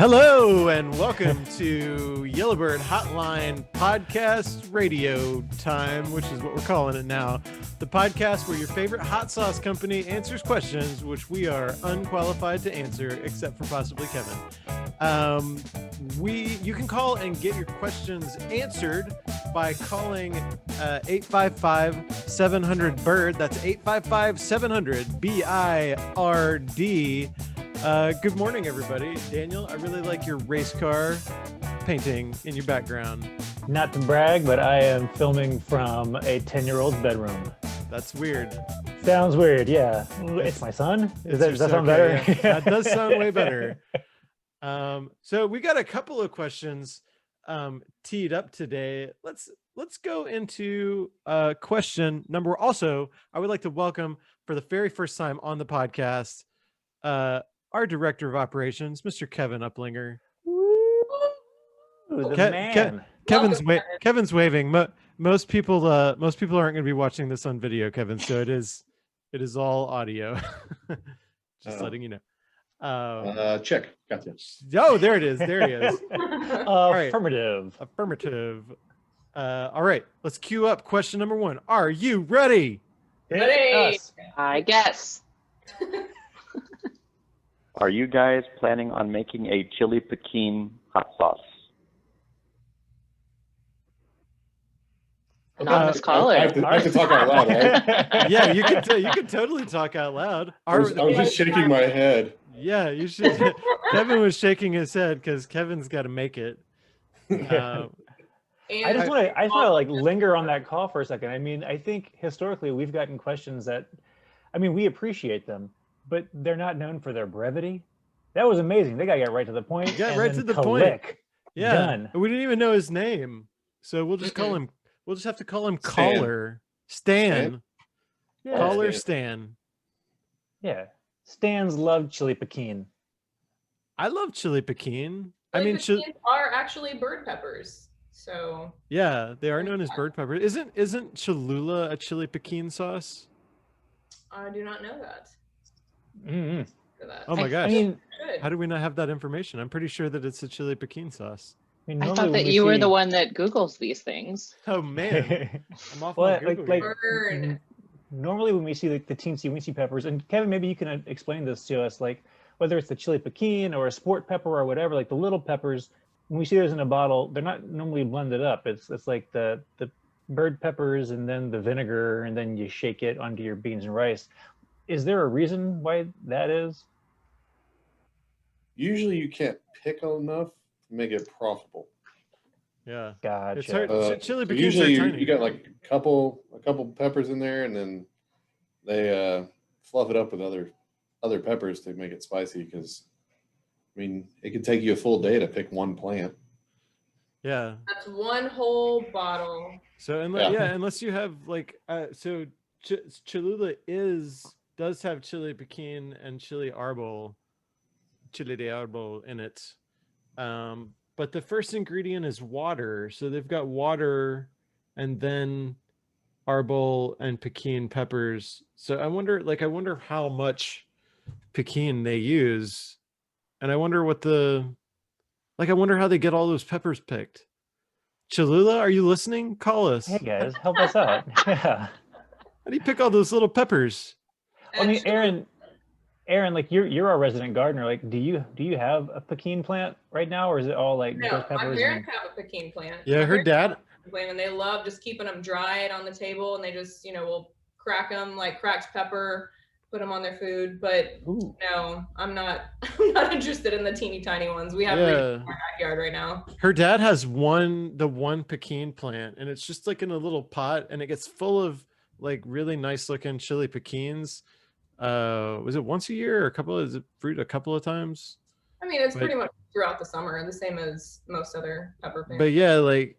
Hello and welcome to Yellowbird Hotline Podcast Radio Time, which is what we're calling it now. The podcast where your favorite hot sauce company answers questions which we are unqualified to answer, except for possibly Kevin. You can call and get your questions answered by calling 855-700-BIRD. That's 855-700-BIRD. Good morning, everybody. Daniel, I really like your race car painting in your background. Not to brag, but I am filming from a 10-year-old's bedroom. That's weird. Sounds weird, yeah. It's my son? Does that sound better? Yeah. That does sound way better. So we got a couple of questions teed up today. Let's go into question number. Also, I would like to welcome for the very first time on the podcast our director of operations, Mr. Kevin Uplinger. The man. Kevin's waving. Most people aren't going to be watching this on video, Kevin. So it is all audio. Just letting you know. Check. Gotcha. Oh, there it is. There he is. Affirmative. Affirmative. All right. Let's queue up question number 1. Are you ready? Ready. I guess. Are you guys planning on making a chili pequin hot sauce? Anonymous caller. I have to talk out loud, right? Yeah, you can totally talk out loud. I was just shaking my head. Yeah, you should. Kevin was shaking his head because Kevin's got to make it. I just want to like linger on that call for a second. I mean, I think historically we've gotten questions that, I mean, we appreciate them, but they're not known for their brevity. That was amazing. They got to get right to the point. Got right to the point. Yeah, done. We didn't even know his name, so we'll just call him. We'll just have to call him Caller Stan. Yeah. Caller Stan. Yeah. Stan's love chili pequin. I love chili pequin. Chili pequins are actually bird peppers. So yeah, they are known as bird peppers. Isn't Cholula a chili pequin sauce? I do not know that. Mm-hmm. Oh my gosh. I mean, how do we not have that information? I'm pretty sure that it's a chili pequin sauce. I thought that you were the one that Googles these things. Oh man. I'm off my Google. Burn. Normally when we see like the teensy weensy peppers, and Kevin, maybe you can explain this to us, like whether it's the chili pequin or a sport pepper or whatever, like the little peppers, when we see those in a bottle, they're not normally blended up. It's like the bird peppers and then the vinegar, and then you shake it onto your beans and rice. Is there a reason why that is? Usually you can't pickle enough to make it profitable. Yeah. Gotcha. It's hard. Chili pequins usually are tiny. you got like a couple peppers in there, and then they fluff it up with other peppers to make it spicy, because I mean it could take you a full day to pick one plant. Yeah. That's one whole bottle. So unless you have like Cholula does have chili pequin and chili de arbol in it. But the first ingredient is water. So they've got water and then arbol and pequin peppers. So I wonder how much pequin they use. And I wonder I wonder how they get all those peppers picked. Cholula, are you listening? Call us. Hey guys, help us out. Yeah. How do you pick all those little peppers? I mean, Aaron, like you're our resident gardener. Like, do you have a pequin plant right now, or is it all like no? bird peppers? My parents have a pequin plant. Yeah, her dad. And they love just keeping them dried on the table, and they just will crack them like cracked pepper, put them on their food. But no, I'm not interested in the teeny tiny ones. We have in our backyard right now. Her dad has the one pequin plant, and it's just like in a little pot, and it gets full of like really nice looking chili pequins. Was it once a year or fruit a couple of times? I mean, it's pretty much throughout the summer, the same as most other pepper plants. But yeah, like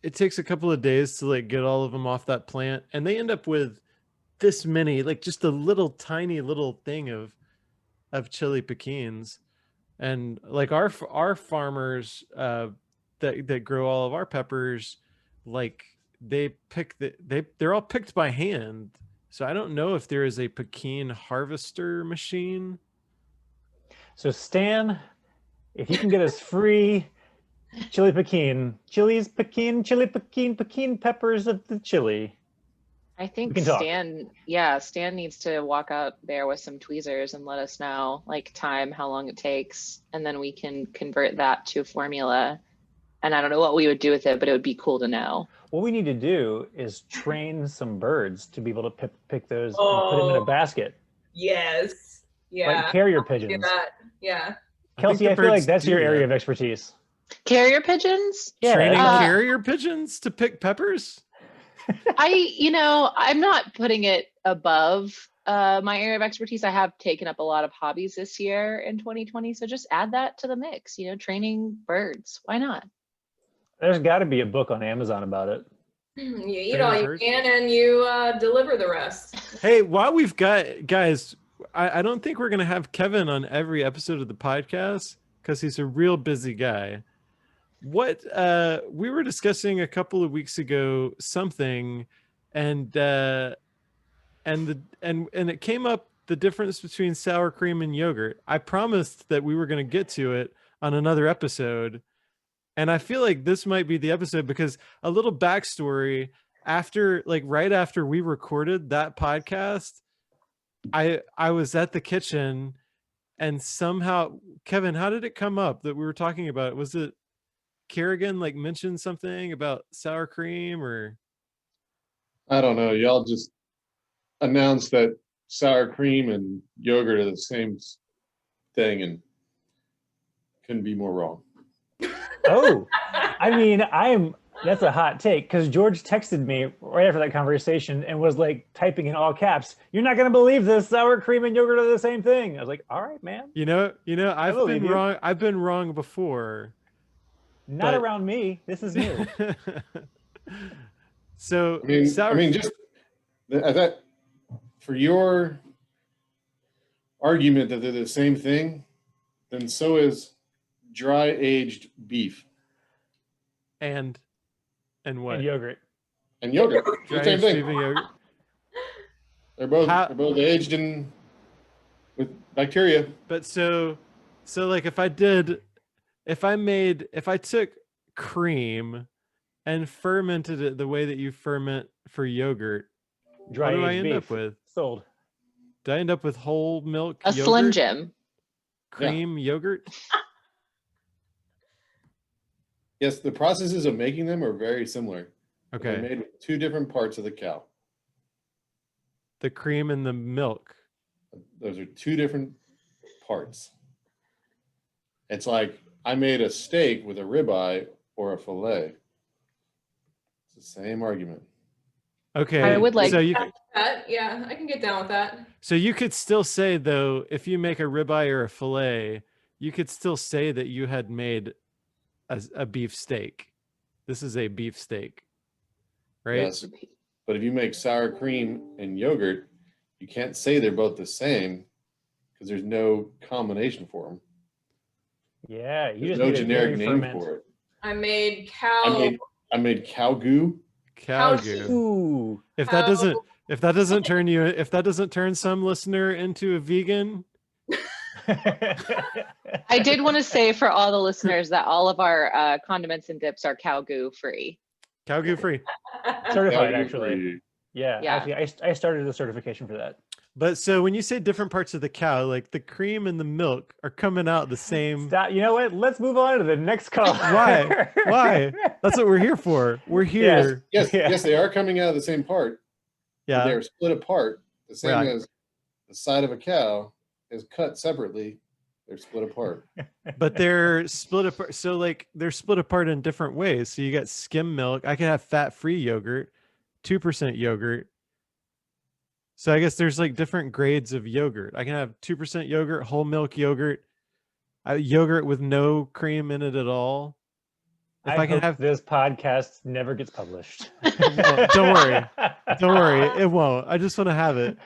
it takes a couple of days to like get all of them off that plant, and they end up with this many, like just a little tiny little thing of chili pequins. And like our farmers that grow all of our peppers, like they're all picked by hand. So I don't know if there is a pequin harvester machine. So Stan, If you can get us free chili pequin, chili pequin peppers of the chili. I think can talk. Stan needs to walk out there with some tweezers and let us know, like time, how long it takes, and then we can convert that to a formula. And I don't know what we would do with it, but it would be cool to know. What we need to do is train some birds to be able to pick those and put them in a basket. Yes. Yeah. Like carrier Do pigeons. that. Yeah. Kelsey, I feel like that's your area of expertise. Carrier pigeons? Yeah. Training carrier pigeons to pick peppers? I'm not putting it above my area of expertise. I have taken up a lot of hobbies this year in 2020. So just add that to the mix, training birds. Why not? There's got to be a book on Amazon about it. You eat all you can and you deliver the rest. Hey, while we've got, guys, I don't think we're going to have Kevin on every episode of the podcast because he's a real busy guy. What we were discussing a couple of weeks ago something, and it came up the difference between sour cream and yogurt. I promised that we were going to get to it on another episode, and I feel like this might be the episode because a little backstory right after we recorded that podcast, I was at the kitchen, and somehow, Kevin, how did it come up that we were talking about it? Was it Kerrigan mentioned something about sour cream, or I don't know. Y'all just announced that sour cream and yogurt are the same thing, and couldn't be more wrong. Oh, I mean, that's a hot take because George texted me right after that conversation and was typing in all caps, "You're not going to believe this, sour cream and yogurt are the same thing." I was like, all right, man. I've been wrong. I've been wrong before. Not around me. This is new. So just that for your argument that they're the same thing, then so is dry aged beef and what? And yogurt. And yogurt. Dry Same thing. aged beef and yogurt. They're both aged with bacteria. But so if I took cream and fermented it the way that you ferment for yogurt, what do I end up with? Sold. Do I end up with whole milk a yogurt? Slim Jim Cream yogurt? Yes, the processes of making them are very similar. Okay. They're made with two different parts of the cow. The cream and the milk. Those are two different parts. It's like I made a steak with a ribeye or a fillet. It's the same argument. Okay. I would like so that. Yeah, I can get down with that. So you could still say, though, if you make a ribeye or a fillet, you could still say that you had made a beef steak. This is a beef steak, right? Yes. But if you make sour cream and yogurt, you can't say they're both the same because there's no combination for them. Yeah, There's no generic name for it. I made cow. I made cow goo. Cow goo. Ooh. If that doesn't turn some listener into a vegan. I did want to say for all the listeners that all of our condiments and dips are cow goo free. Cow goo free. Certified, actually. Yeah. Yeah. Actually, I started the certification for that. But so when you say different parts of the cow, the cream and the milk are coming out the same. Stop. You know what? Let's move on to the next call. Why? That's what we're here for. We're here. Yes, they are coming out of the same part. Yeah. They're split apart. The same Right. as the side of a cow is cut separately. They're split apart. But they're split apart. So they're split apart in different ways. So you got skim milk. I can have fat-free yogurt, 2% yogurt. So I guess there's different grades of yogurt. I can have 2% yogurt, whole milk yogurt, yogurt with no cream in it at all. If I can have this podcast never gets published. Don't worry, it won't. I just want to have it.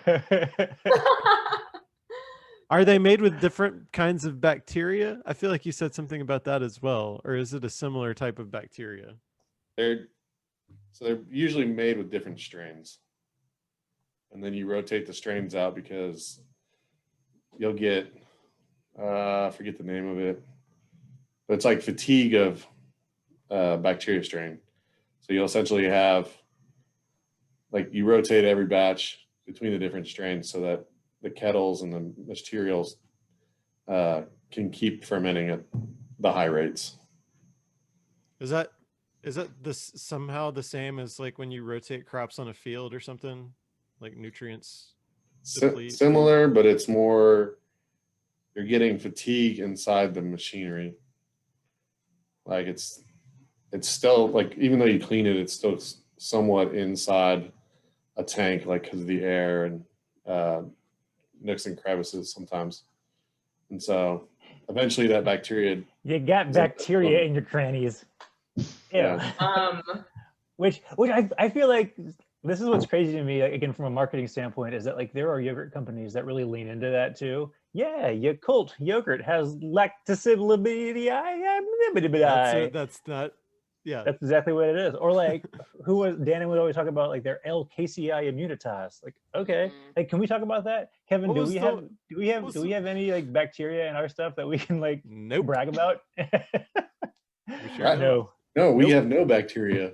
Are they made with different kinds of bacteria? I feel like you said something about that as well. Or is it a similar type of bacteria? They're usually made with different strains. And then you rotate the strains out because you'll get, forget the name of it. but it's like fatigue of bacteria strain. So you'll essentially have, like, you rotate every batch between the different strains so that the kettles and the materials can keep fermenting at the high rates. Is that this somehow the same as like when you rotate crops on a field or something, like nutrients deplete? Similar, but it's more, you're getting fatigue inside the machinery. Like it's still, like, even though you clean it, it's still somewhat inside a tank, like because of the air and nooks and crevices sometimes. And so eventually that bacteria. You got bacteria in your crannies. Yeah. Which I feel like this is what's crazy to me, again, from a marketing standpoint, is that like there are yogurt companies that really lean into that too. Yeah, Yakult yogurt has lactosability. That's not. Yeah, that's exactly what it is. Or like, who was Dannon would always talk about, like their LKCI immunitas. Like, okay, like, can we talk about that, Kevin? Do we have any like bacteria in our stuff that we can like brag about? Sure? No, we have no bacteria.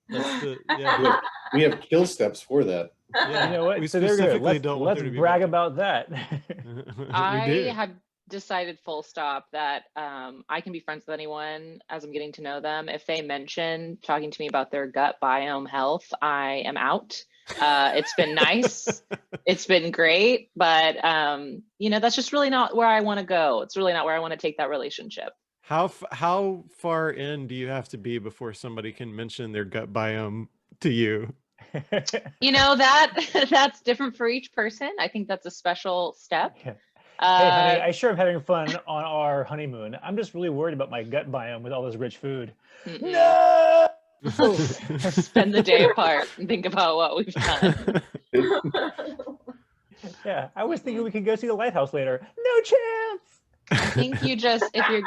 We have kill steps for that. Yeah, you know what? We So specifically let's brag about that. I have decided full stop that I can be friends with anyone as I'm getting to know them. If they mention talking to me about their gut biome health, I am out. It's been nice. It's been great, but that's just really not where I want to go. It's really not where I want to take that relationship. How far in do you have to be before somebody can mention their gut biome to you? That's different for each person. I think that's a special step. Hey, honey, I sure am having fun on our honeymoon. I'm just really worried about my gut biome with all this rich food. No! Spend the day apart and think about what we've done. Yeah, I was thinking we could go see the lighthouse later. No chance. I think you just, if you're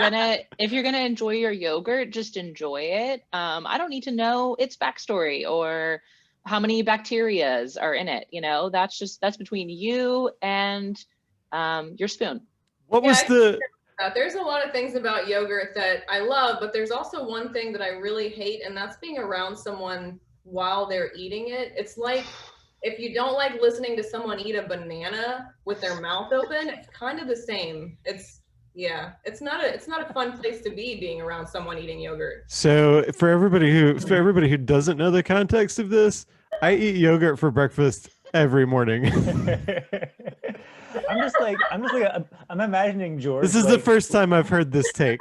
gonna enjoy your yogurt, just enjoy it. I don't need to know its backstory or how many bacterias are in it. That's between you and your spoon. There's a lot of things about yogurt that I love, but there's also one thing that I really hate, and that's being around someone while they're eating it. It's like, if you don't like listening to someone eat a banana with their mouth open, it's kind of the same. It's not a fun place to be, being around someone eating yogurt. So for everybody who doesn't know the context of this, I eat yogurt for breakfast every morning. I'm imagining George. This is the first time I've heard this take.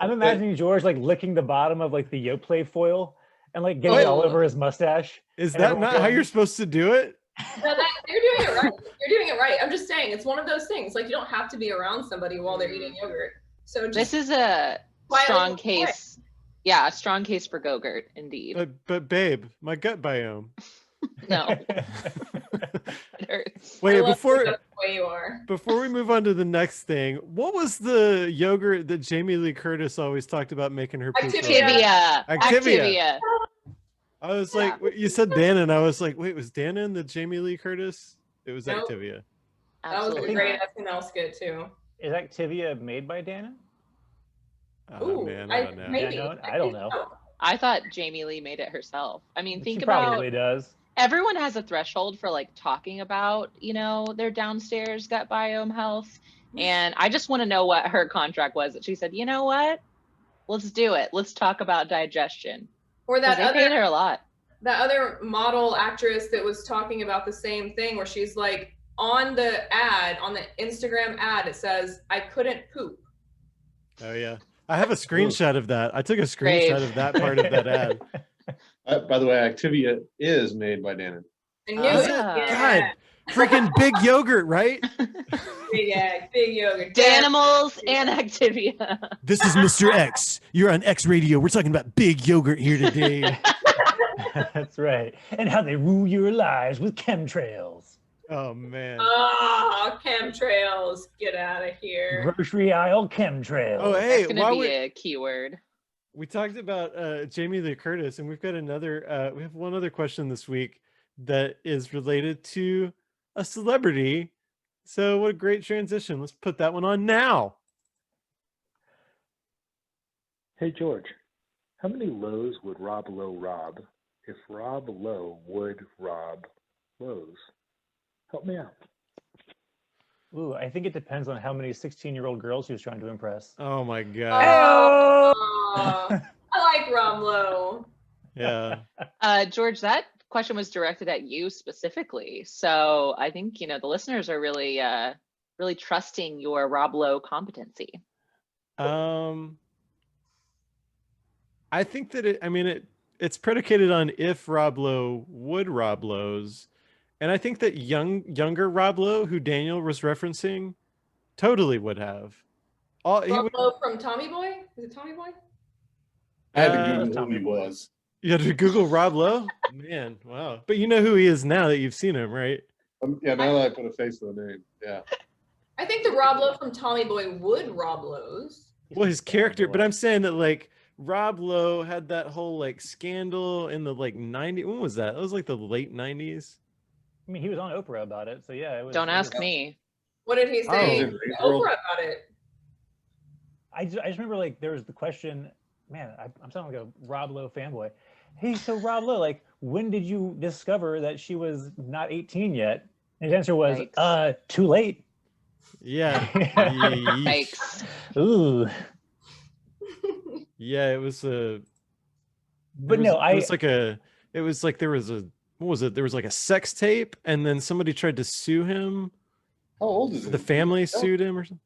I'm imagining George like licking the bottom of like the Yoplait foil and like getting it all over his mustache. Is that not how you're supposed to do it? No, you're doing it right. You're doing it right. I'm just saying, it's one of those things. Like, you don't have to be around somebody while they're eating yogurt. So this is a strong case. Yeah, a strong case for Go-Gurt, indeed. But babe, my gut biome. No. It hurts. Wait, before we move on to the next thing, what was the yogurt that Jamie Lee Curtis always talked about making her poop? Activia. I was like, you said Dannon. I was like, wait, was Dannon the Jamie Lee Curtis? It was Activia. That was a great SNL skit too. Is Activia made by Dannon? Oh man, I don't know. Maybe. I don't know. I thought Jamie Lee made it herself. I mean, She probably does. Everyone has a threshold for like talking about, their downstairs gut biome health. And I just want to know what her contract was that she said, you know what? Let's do it. Let's talk about digestion. Or that they paid her a lot. That other model actress that was talking about the same thing, where she's like, on the Instagram ad, it says, I couldn't poop. Oh yeah. I have a screenshot of that. I took a screenshot of that part of that ad. By the way, Activia is made by Dannon. God, freaking big yogurt, right? Big yogurt. Danimals and Activia. This is Mr. X. You're on X Radio. We're talking about big yogurt here today. That's right. And how they rule your lives with chemtrails. Oh, man. Oh, chemtrails. Get out of here. Grocery aisle chemtrails. Oh, hey. That's going to be a keyword. We talked about Jamie Lee Curtis, and we've got we have one other question this week that is related to a celebrity. So what a great transition. Let's put that one on now. Hey, George, how many Lowe's would Rob Lowe rob if Rob Lowe would rob Lowe's? Help me out. Ooh, I think it depends on how many 16-year-old girls he was trying to impress. Oh my god. I like Rob Lowe. Yeah. George, that question was directed at you specifically. So I think, the listeners are really, really trusting your Rob Lowe competency. I think that it's predicated on if Rob Lowe would rob Lowe's. And I think that younger Rob Lowe, who Daniel was referencing, totally would have. Rob Lowe from Tommy Boy? Is it Tommy Boy? I had to Google who he was. You had to Google Rob Lowe? Man, wow. But you know who he is now that you've seen him, right? Yeah, now that I put a face to the name. Yeah. I think the Rob Lowe from Tommy Boy would rob Lowe's. Well, his character, but I'm saying that like Rob Lowe had that whole like scandal in the like 90s. When was that? It was like the late 90s. I mean, he was on Oprah about it, so yeah. It was, Don't ask me. What did he say to Oprah about it? I just remember like there was the question, man, I'm sounding like a Rob Lowe fanboy. Hey, so Rob Lowe, like, when did you discover that she was not 18 yet? And his answer was, too late. Yeah. Yikes. Ooh. Yeah, it was a. But no, it was like there was a. What was it? There was like a sex tape, and then somebody tried to sue him. How old is it? The family sued him or something.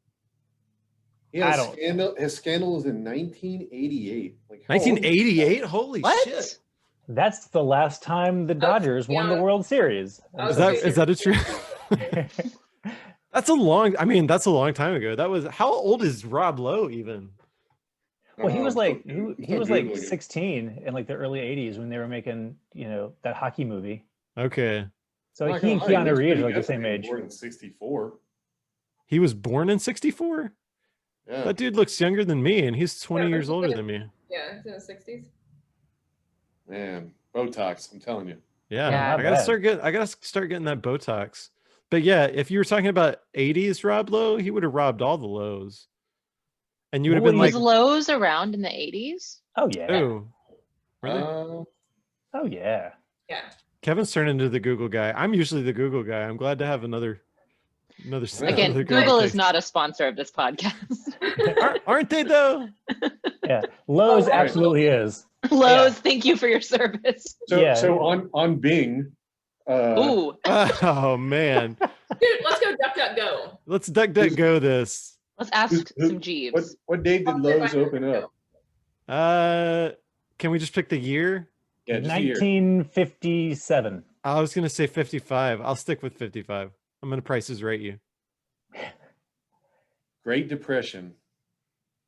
Yeah, his scandal was in 1988. Like 1988? Holy What? shit! That's the last time the Dodgers won the World Series. Is that a true? That's a long. I mean, that's a long time ago. That was. How old is Rob Lowe even? Well, he was like he was like 16 in like the early 80s when they were making, that hockey movie. Okay. So he and Keanu Reeves are like the same age. Born in 64. He was born in 64? Yeah. That dude looks younger than me, and he's 20 years older than me. Yeah, he's in his 60s. Man, Botox, I'm telling you. Yeah, I gotta start getting that Botox. But yeah, if you were talking about 80s Rob Lowe, he would have robbed all the Lowe's. And you would have been like, was Lowe's around in the 80s? Oh yeah. Oh, really? Oh yeah. Yeah. Kevin's turned into the Google guy. I'm usually the Google guy. I'm glad to have another. Again, Google is not a sponsor of this podcast. Aren't they though? Yeah, Lowe's absolutely is. Lowe's, thank you for your service. So on Bing. Ooh. Oh man. Dude, let's go DuckDuckGo. Let's DuckDuckGo this. Let's ask some Jeeves. What date did Lowe's open up? Can we just pick the year? Yeah, just 1957. I was gonna say 55. I'll stick with 55. I'm gonna Prices Right you. Great Depression.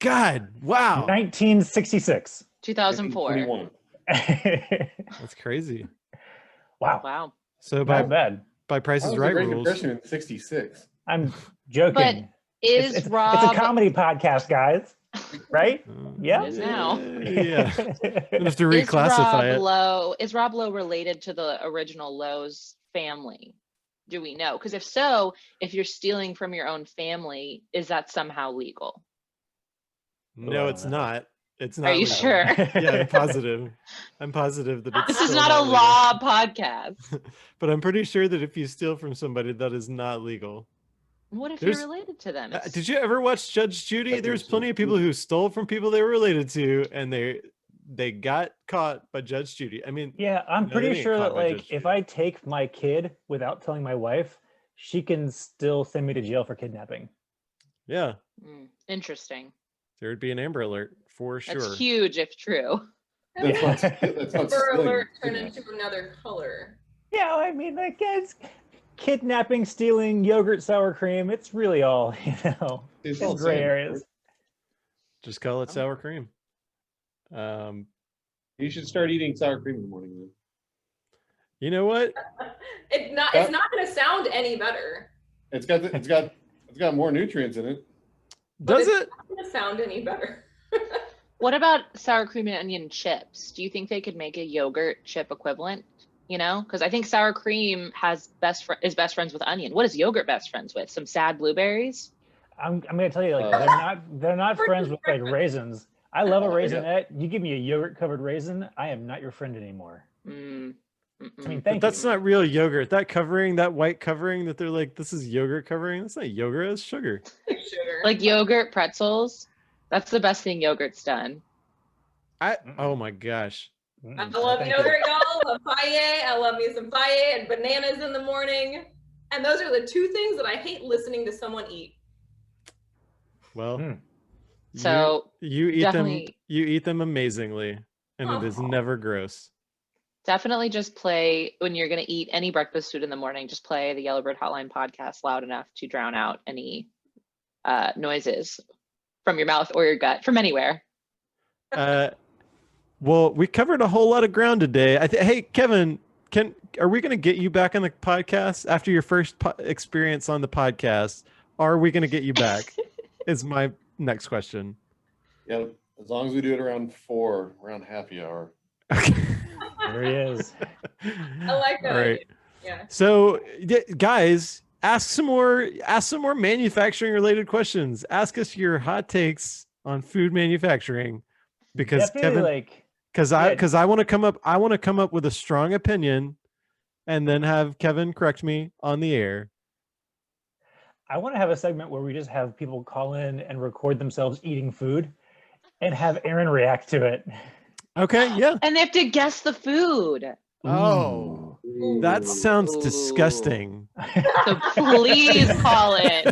God, wow. 1966. 2004. That's crazy. Wow. So by Prices Right Great rules. Depression in 66. I'm joking. But it's Rob? It's a comedy podcast, guys. Right? Yeah. It is now. Yeah. We'll have to reclassify it. Is Rob Lowe related to the original Lowe's family? Do we know? Because if so, if you're stealing from your own family, is that somehow legal? No, it's not. It's not. Are you legal. sure? Yeah, I'm positive. I'm positive that it's This is still not a legal. law podcast. But I'm pretty sure that if you steal from somebody, that is not legal. What if you're related to them? Did you ever watch Judge Judy? There's plenty of people who stole from people they were related to, and they got caught by Judge Judy. I mean, yeah, I'm they pretty didn't sure get that caught by like Judge if I take my kid without telling my wife, she can still send me to jail for kidnapping. Yeah. Interesting. There would be an Amber Alert for sure. That's huge if true. That's not Amber Alert turned into another color. Yeah, I mean, like it's kidnapping, stealing, yogurt, sour cream. It's really all, It's all gray same. areas. Just call it sour cream. You should start eating sour cream in the morning. Then. You know what? It's not going to sound any better. It's got more nutrients in it. Does it? It's not going to sound any better. What about sour cream and onion chips? Do you think they could make a yogurt chip equivalent? Because I think sour cream is best friends with onion. What is yogurt best friends with? Some sad blueberries? I'm gonna tell you, like they're not friends with like raisins. I love a Oh, yeah. raisinette. You give me a yogurt covered raisin, I am not your friend anymore. Mm, I mm-mm. mean, But thank that's you. not real yogurt. That covering, that white covering that they're like, this is yogurt covering. That's not yogurt. It's sugar. Sugar. Like yogurt pretzels. That's the best thing yogurt's done. Oh my gosh. I No, love thank you. yogurt, y'all. I love paella. I love me some paella and bananas in the morning. And those are the two things that I hate listening to someone eat. Well, Mm. So you eat them. definitely- You eat them amazingly, and it is Aw. never gross. Definitely just play when you're going to eat any breakfast food in the morning, just play the Yellowbird Hotline podcast loud enough to drown out any noises from your mouth or your gut from anywhere. Well, we covered a whole lot of ground today. Hey, Kevin, are we going to get you back on the podcast after your first experience on the podcast? Are we going to get you back? Is my next question. Yeah, as long as we do it around 4, around happy hour. Okay. There he is. I like that. All right. idea. Yeah. So, guys, ask some more manufacturing related questions. Ask us your hot takes on food manufacturing, because Definitely, Kevin, I want to come up with a strong opinion, and then have Kevin correct me on the air. I want to have a segment where we just have people call in and record themselves eating food and have Aaron react to it. Okay, yeah. And they have to guess the food. Oh, that sounds Ooh. disgusting. So please call in.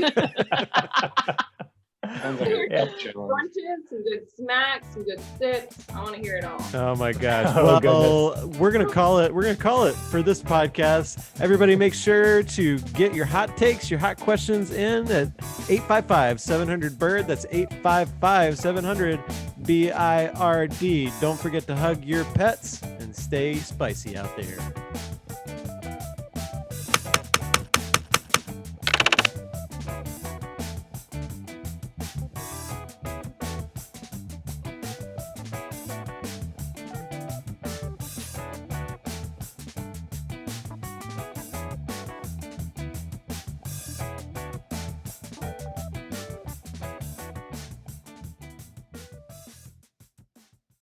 Sounds like a Yeah. challenge. Crunches, some good smacks, some good sips. I want to hear it all. Oh my gosh. Oh, Well, we're going to call it. We're going to call it for this podcast. Everybody make sure to get your hot takes, your hot questions in at 855-700-BIRD. That's 855-700-BIRD. Don't forget to hug your pets and stay spicy out there.